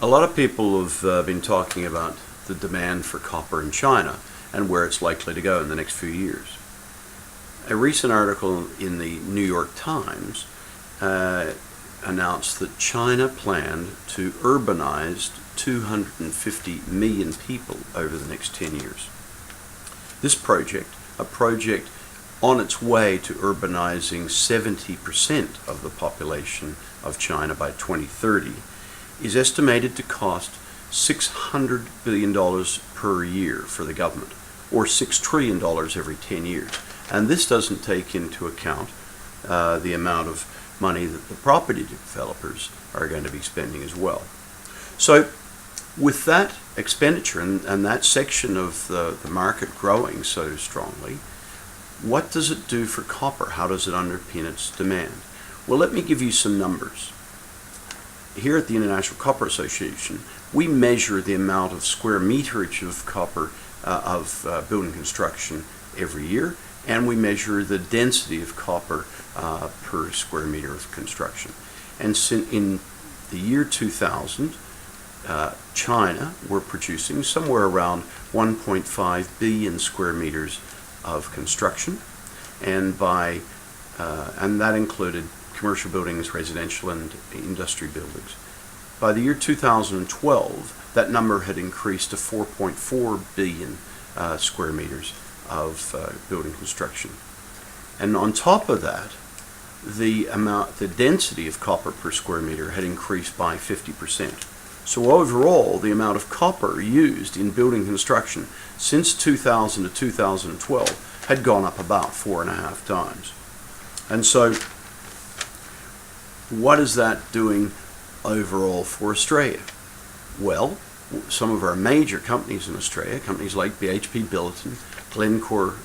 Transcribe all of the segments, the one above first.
A lot of people have been talking about the demand for copper in China and where it's likely to go in the next few years. A recent article in the New York Times announced that China planned to urbanize 250 million people over the next 10 years. This project, a project on its way to urbanizing 70% of the population of China by 2030, is estimated to cost $600 billion per year for the government, or $6 trillion every 10 years. And this doesn't take into account the amount of money that the property developers are going to be spending as well. So with that expenditure and that section of the market growing so strongly, what does it do for copper? How does it underpin its demand? Well, let me give you some numbers. Here at the International Copper Association, we measure the amount of square meterage of copper building construction every year, and we measure the density of copper per square meter of construction. And in the year 2000, China were producing somewhere around 1.5 billion square meters of construction, and that included commercial buildings, residential and industry buildings. By the year 2012, that number had increased to 4.4 billion square meters of building construction. And on top of that, the density of copper per square meter had increased by 50%. So overall, the amount of copper used in building construction since 2000 to 2012 had gone up about 4.5 times. And so what is that doing overall for Australia? Well, some of our major companies in Australia, companies like BHP Billiton, Glencore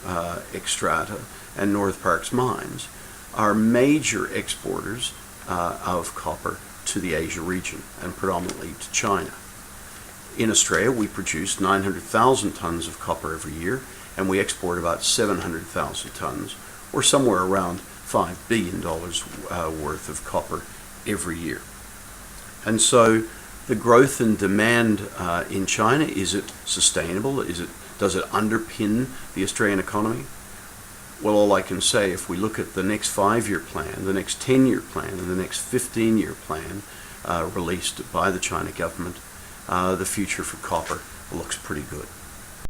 Xstrata, and North Parkes Mines, are major exporters of copper to the Asia region and predominantly to China. In Australia, we produce 900,000 tons of copper every year, and we export about 700,000 tons, or somewhere around $5 billion worth of copper every year. And so the growth in demand in China, is it sustainable? Does it underpin the Australian economy? Well, all I can say, if we look at the next 5-year plan, the next 10-year plan, and the next 15-year plan released by the China government, the future for copper looks pretty good.